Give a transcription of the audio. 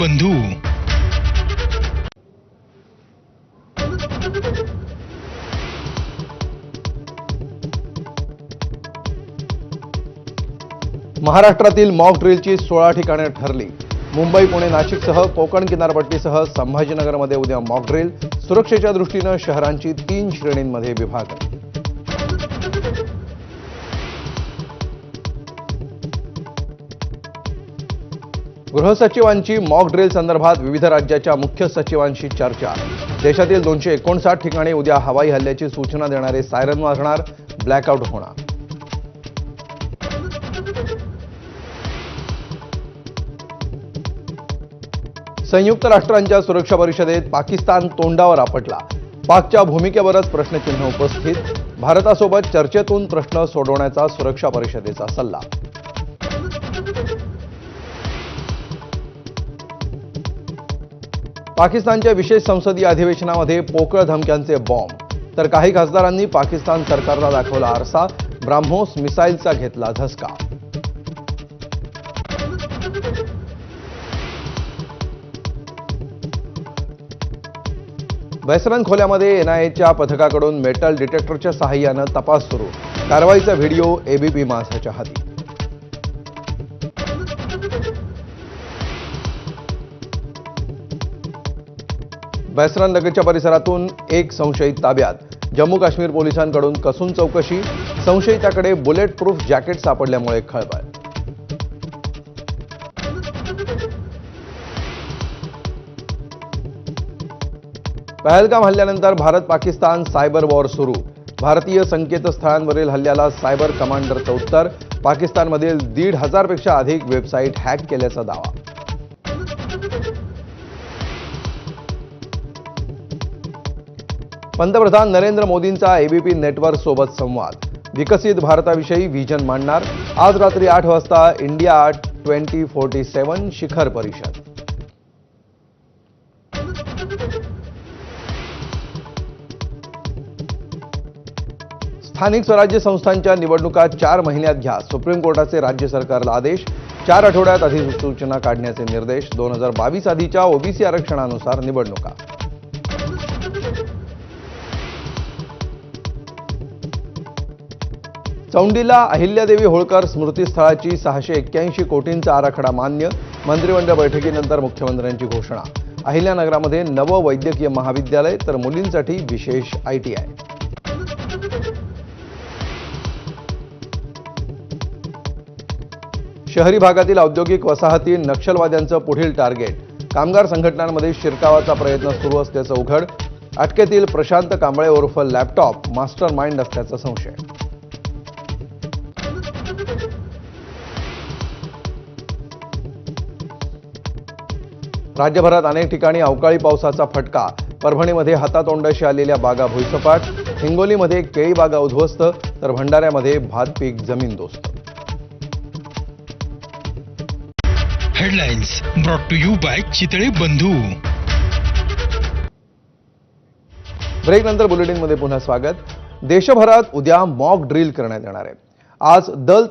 बंधू. महाराष्ट्रातील मॉक ड्रिलची 16 ठिकाणे ठरली. मुंबई, पुणे, नाशिकसह कोकण किनारपट्टीसह संभाजीनगरमध्ये उद्या मॉक ड्रिल. सुरक्षेच्या दृष्टीनं शहरांची 3 श्रेणींमध्ये विभागणी. गृहसचिवांची मॉक ड्रिल संदर्भात विविध राज्याच्या मुख्य सचिवांशी चर्चा. देशातील 259 ठिकाणी उद्या हवाई हल्ल्याची सूचना देणारे सायरन वाजणार. ब्लॅकआउट होणार. संयुक्त राष्ट्रांच्या सुरक्षा परिषदेत पाकिस्तान तोंडावर आपटला. पाकच्या भूमिकेवरच प्रश्नचिन्ह उपस्थित. भारतासोबत चर्चेतून प्रश्न सोडवण्याचा सुरक्षा परिषदेचा सल्ला. पाकिस्तानच्या विशेष संसदीय अधिवेशनामध्ये पोकळ धमक्यांचे बॉम्ब. तर काही खासदारांनी पाकिस्तान सरकारला दाखवला आरसा. ब्राह्मोस मिसाईलचा घेतला धसका. वैसरन खोल्यामध्ये एनआयएच्या पथकाकडून मेटल डिटेक्टरच्या सहाय्यानं तपास सुरू. कारवाईचा व्हिडिओ एबीपी माझाच्या हाती. वैसरन लगतच्या परिसरातून एक संशयित ताब्यात. जम्मू काश्मीर पोलिसांकडून कसून चौकशी. संशयिताकडे बुलेट प्रूफ जॅकेट सापडल्यामुळे खळबळ. पहलगाम हल्ल्यानंतर भारत पाकिस्तान सायबर वॉर सुरू. भारतीय संकेतस्थळांवरील हल्ल्याला सायबर कमांडरचं उत्तर. पाकिस्तानमधील 1,500 पेक्षा अधिक वेबसाईट हॅक केल्याचा दावा. पंतप्रधान नरेंद्र मोदींचा एबीपी नेटवर्क सोबत संवाद. विकसित भारताविषयी व्हिजन मांडणार. आज रात्री 8 वाजता इंडिया 2047 शिखर परिषद. स्थानिक स्वराज्य संस्थांच्या निवडणुका 4 महिन्यात घ्या. सुप्रीम कोर्टाचे राज्य सरकारला आदेश. 4 आठवड्यात अधिसूचना काढण्याचे निर्देश. 2022 आधीच्या ओबीसी आरक्षणानुसार निवडणुका. चौंडीला अहिल्यादेवी होळकर स्मृतीस्थळाची 681 कोटींचा आराखडा मान्य. मंत्रिमंडळ बैठकीनंतर मुख्यमंत्र्यांची घोषणा. अहिल्यानगरामध्ये नवं वैद्यकीय महाविद्यालय तर मुलींसाठी विशेष ITI. शहरी भागातील औद्योगिक वसाहती नक्षलवाद्यांचं पुढील टार्गेट. कामगार संघटनांमध्ये शिरकावाचा प्रयत्न सुरू असल्याचं उघड. अटकेतील प्रशांत कांबळे उर्फ लॅपटॉप मास्टर माइंड असल्याचा संशय. राज्यभरात अनेक ठिकाणी अवकाळी पावसाचा फटका. परभणीमध्ये हातातोंडाशी आलेल्या बागा भुईसपाट. हिंगोलीमध्ये केळी बागा उद्ध्वस्त तर भंडाऱ्यामध्ये भात पीक जमीनदोस्त. Headlines brought to you by Chitale Bandhu. ब्रेकनंतर बुलेटिनमध्ये पुन्हा स्वागत. देशभरात उद्या मॉक ड्रिल करण्यात येणार आहे. आज दल